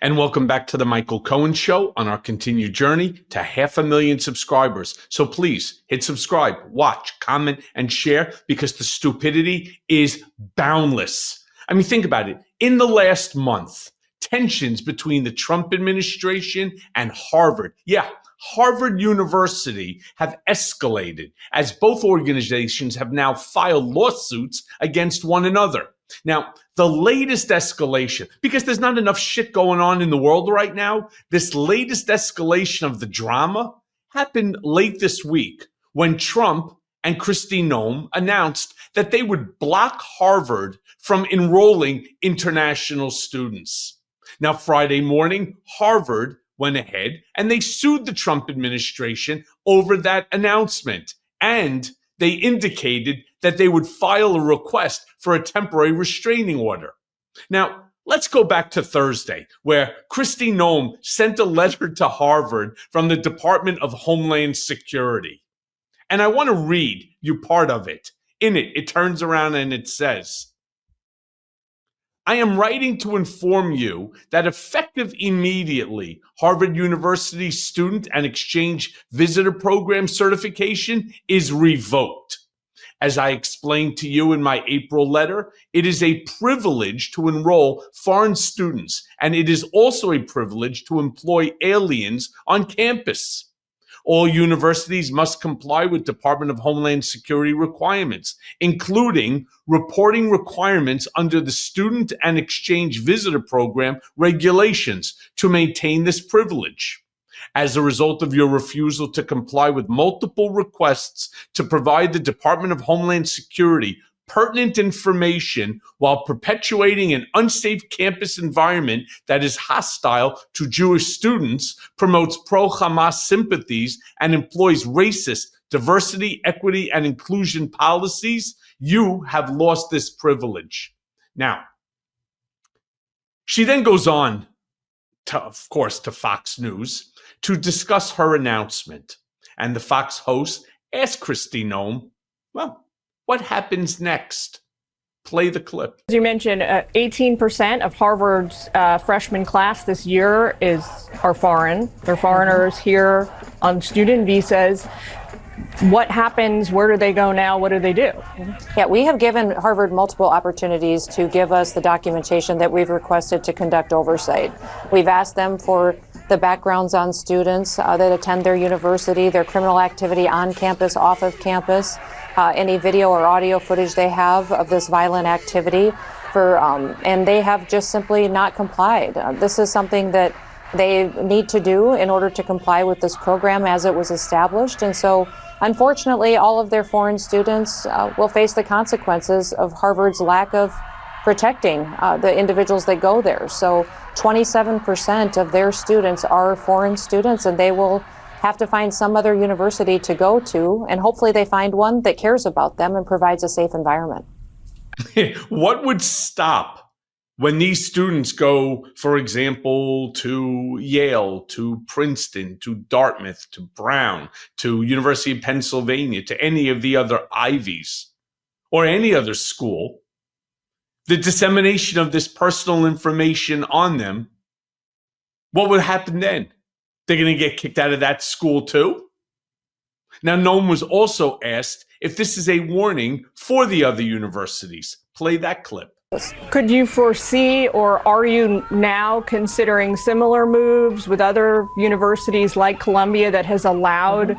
And welcome back to the Michael Cohen Show on our continued journey to 500,000 subscribers. So please hit subscribe, watch, comment, and share because the stupidity is boundless. I mean, think about it. In the last month, tensions between the Trump administration and Harvard, Harvard University, have escalated as both organizations have now filed lawsuits against one another. Now, the latest escalation, because there's not enough shit going on in the world right now, this latest escalation of the drama happened late this week when Trump and Kristi Noem announced that they would block Harvard from enrolling international students. Now, Friday morning, Harvard went ahead and they sued the Trump administration over that announcement. And they indicated that they would file a request for a temporary restraining order. Now, let's go back to Thursday, where Kristi Noem sent a letter to Harvard from the Department of Homeland Security. And I want to read you part of it. In it, it turns around and it says, I am writing to inform you that effective immediately, Harvard University's Student and Exchange Visitor Program certification is revoked. As I explained to you in my April letter, it is a privilege to enroll foreign students, and it is also a privilege to employ aliens on campus. All universities must comply with Department of Homeland Security requirements, including reporting requirements under the Student and Exchange Visitor Program regulations to maintain this privilege. As a result of your refusal to comply with multiple requests to provide the Department of Homeland Security pertinent information while perpetuating an unsafe campus environment that is hostile to Jewish students, promotes pro-Hamas sympathies, and employs racist, diversity, equity, and inclusion policies, you have lost this privilege. Now, she then goes on to, of course, to Fox News to discuss her announcement. And the Fox host asked Kristi Noem, well, what happens next? Play the clip. As you mentioned, 18% of Harvard's freshman class this year are foreign. They're foreigners here on student visas. What happens? Where do they go now? What do they do? Yeah, we have given Harvard multiple opportunities to give us the documentation that we've requested to conduct oversight. We've asked them for the backgrounds on students that attend their university, their criminal activity on campus, off of campus, any video or audio footage they have of this violent activity, and they have just simply not complied. This is something that they need to do in order to comply with this program as it was established. And so, unfortunately, all of their foreign students will face the consequences of Harvard's lack of protecting the individuals that go there. So 27% of their students are foreign students, and they will have to find some other university to go to, and hopefully they find one that cares about them and provides a safe environment. What would stop when these students go, for example, to Yale, to Princeton, to Dartmouth, to Brown, to University of Pennsylvania, to any of the other Ivies or any other school, the dissemination of this personal information on them, what would happen then? They're going to get kicked out of that school too? Now, Noem was also asked if this is a warning for the other universities. Play that clip. Could you foresee, or are you now considering similar moves with other universities like Columbia that has allowed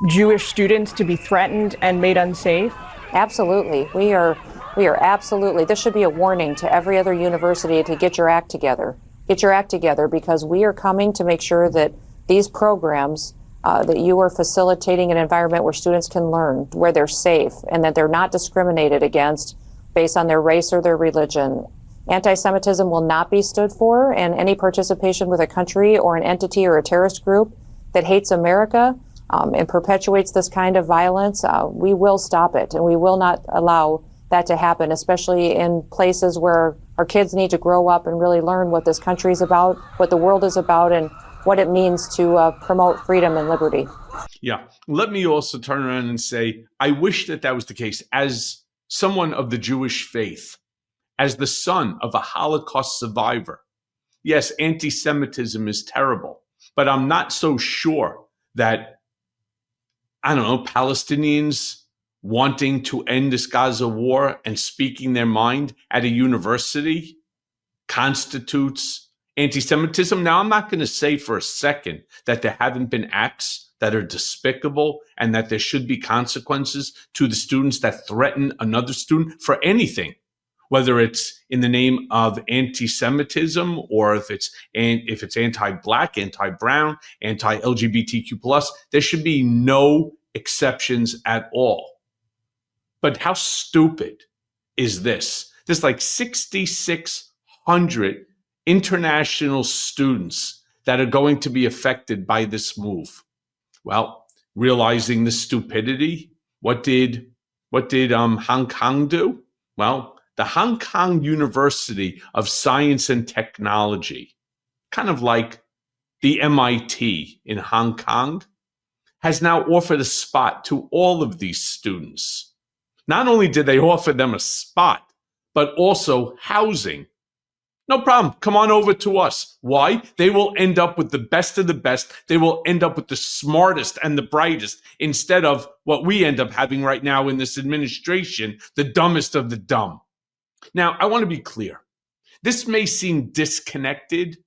Jewish students to be threatened and made unsafe? Absolutely. We are absolutely. This should be a warning to every other university to get your act together. Get your act together, because we are coming to make sure that these programs, that you are facilitating an environment where students can learn, where they're safe, and that they're not discriminated against based on their race or their religion. Anti-Semitism will not be stood for, and any participation with a country or an entity or a terrorist group that hates America and perpetuates this kind of violence, we will stop it, and we will not allow that to happen, especially in places where our kids need to grow up and really learn what this country is about, what the world is about, and what it means to promote freedom and liberty. Yeah. Let me also turn around and say, I wish that was the case. As someone of the Jewish faith, as the son of a Holocaust survivor, Yes, anti-Semitism is terrible, but I'm not so sure that, I don't know, Palestinians wanting to end this Gaza war and speaking their mind at a university constitutes anti-Semitism. Now, I'm not going to say for a second that there haven't been acts that are despicable and that there should be consequences to the students that threaten another student for anything, whether it's in the name of anti-Semitism or if it's anti-Black, anti-Brown, anti-LGBTQ plus. There should be no exceptions at all. But how stupid is this? There's like 6,600 international students that are going to be affected by this move. Well, realizing the stupidity, what did Hong Kong do? Well, the Hong Kong University of Science and Technology, kind of like the MIT in Hong Kong, has now offered a spot to all of these students. Not only did they offer them a spot, but also housing. No problem. Come on over to us. Why? They will end up with the best of the best. They will end up with the smartest and the brightest instead of what we end up having right now in this administration, the dumbest of the dumb. Now, I want to be clear. This may seem disconnected,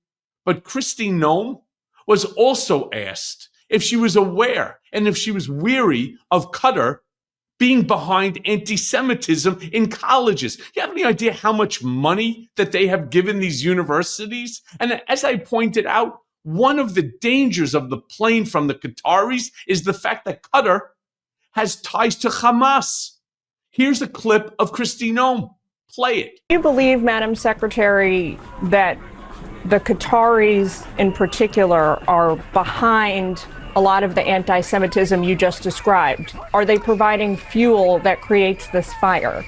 but Kristi Noem was also asked if she was aware and if she was weary of Qatar being behind anti-Semitism in colleges. You have any idea how much money that they have given these universities? And as I pointed out, one of the dangers of the plane from the Qataris is the fact that Qatar has ties to Hamas. Here's a clip of Kristi Noem. Play it. Do you believe, Madam Secretary, that the Qataris in particular are behind a lot of the anti-Semitism you just described? Are they providing fuel that creates this fire?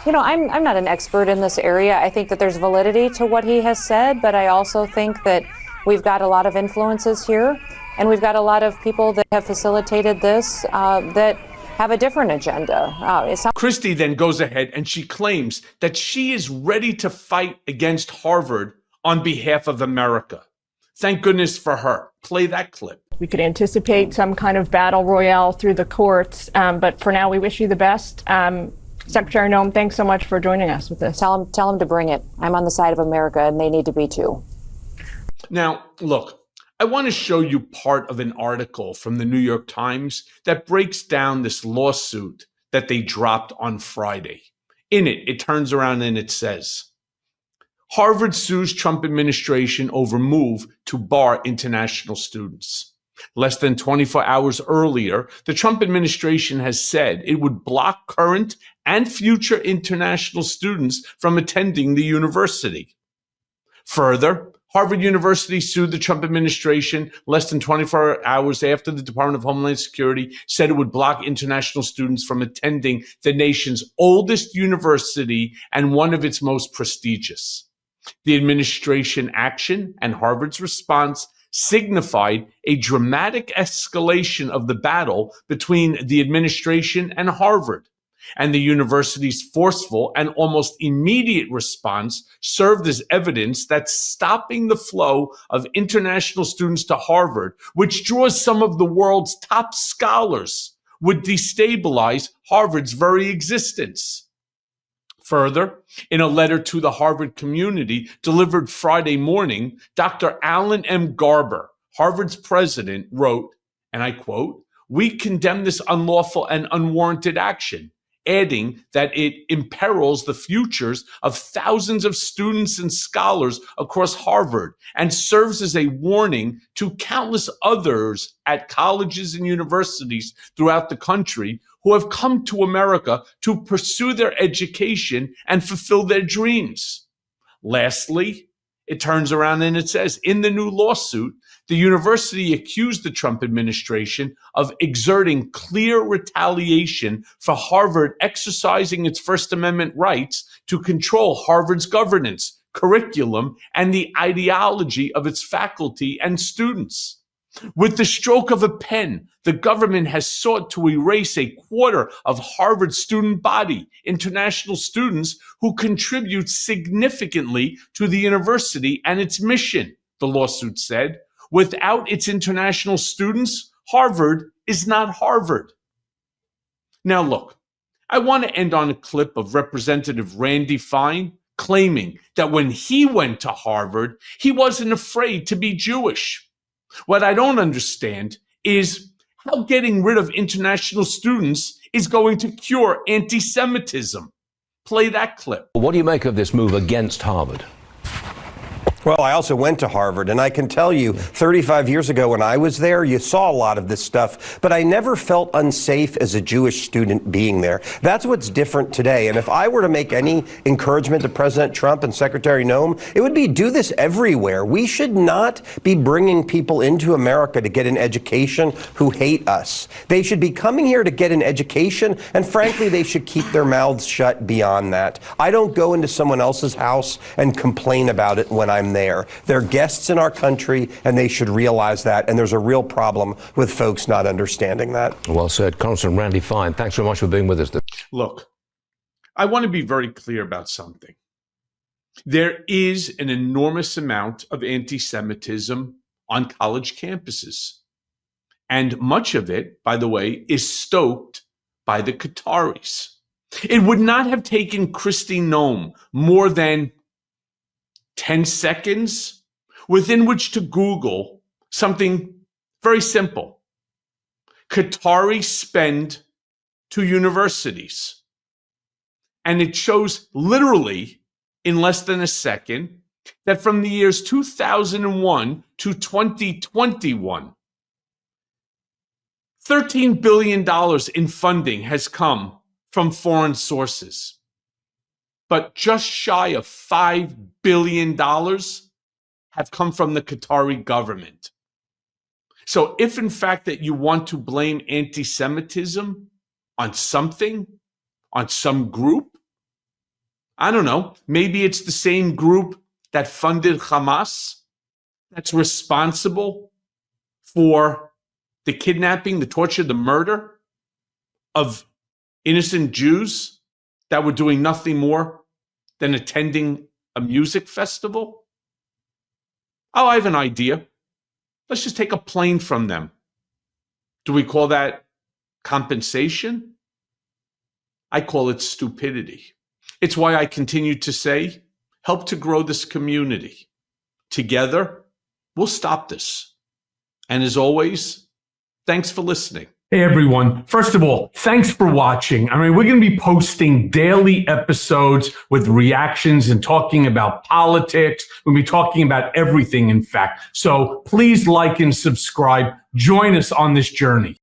You know, I'm not an expert in this area. I think that there's validity to what he has said, but I also think that we've got a lot of influences here, and we've got a lot of people that have facilitated this that have a different agenda. Kristi then goes ahead and she claims that she is ready to fight against Harvard on behalf of America. Thank goodness for her. Play that clip. We could anticipate some kind of battle royale through the courts, but for now, we wish you the best. Secretary Noem, thanks so much for joining us with this. Tell them to bring it. I'm on the side of America, and they need to be too. Now, look, I want to show you part of an article from the New York Times that breaks down this lawsuit that they dropped on Friday. In it, it turns around and it says, Harvard sues Trump administration over move to bar international students. Less than 24 hours earlier, the Trump administration has said it would block current and future international students from attending the university. Further, Harvard University sued the Trump administration less than 24 hours after the Department of Homeland Security said it would block international students from attending the nation's oldest university and one of its most prestigious. The administration action and Harvard's response signified a dramatic escalation of the battle between the administration and Harvard, and the university's forceful and almost immediate response served as evidence that stopping the flow of international students to Harvard, which draws some of the world's top scholars, would destabilize Harvard's very existence. Further, in a letter to the Harvard community delivered Friday morning, Dr. Alan M. Garber, Harvard's president, wrote, and I quote, "We condemn this unlawful and unwarranted action," adding that it imperils the futures of thousands of students and scholars across Harvard and serves as a warning to countless others at colleges and universities throughout the country who have come to America to pursue their education and fulfill their dreams. Lastly, it turns around and it says, in the new lawsuit, the university accused the Trump administration of exerting clear retaliation for Harvard exercising its First Amendment rights to control Harvard's governance, curriculum, and the ideology of its faculty and students. With the stroke of a pen, the government has sought to erase a quarter of Harvard's student body, international students who contribute significantly to the university and its mission, the lawsuit said. Without its international students, Harvard is not Harvard. Now look, I want to end on a clip of Representative Randy Fine claiming that when he went to Harvard, he wasn't afraid to be Jewish. What I don't understand is how getting rid of international students is going to cure anti-Semitism. Play that clip. What do you make of this move against Harvard? Well, I also went to Harvard, and I can tell you, 35 years ago when I was there, you saw a lot of this stuff, but I never felt unsafe as a Jewish student being there. That's what's different today. And if I were to make any encouragement to President Trump and Secretary Noem, it would be do this everywhere. We should not be bringing people into America to get an education who hate us. They should be coming here to get an education, and frankly, they should keep their mouths shut beyond that. I don't go into someone else's house and complain about it when I'm there. They're guests in our country, and they should realize that. And there's a real problem with folks not understanding that. Well said. Congressman Randy Fine, thanks very much for being with us. Look, I want to be very clear about something. There is an enormous amount of anti-Semitism on college campuses. And much of it, by the way, is stoked by the Qataris. It would not have taken Kristi Noem more than 10 seconds within which to Google something very simple. Qatari spend to universities. And it shows literally in less than a second that from the years 2001 to 2021, $13 billion in funding has come from foreign sources. But just shy of $5 billion have come from the Qatari government. So if in fact that you want to blame anti-Semitism on something, on some group, I don't know, maybe it's the same group that funded Hamas, that's responsible for the kidnapping, the torture, the murder of innocent Jews that were doing nothing more than attending a music festival? Oh, I have an idea. Let's just take a plane from them. Do we call that compensation? I call it stupidity. It's why I continue to say, help to grow this community. Together, we'll stop this. And as always, thanks for listening. Hey everyone. First of all, thanks for watching. I mean, we're going to be posting daily episodes with reactions and talking about politics. We'll be talking about everything, in fact. So please like and subscribe. Join us on this journey.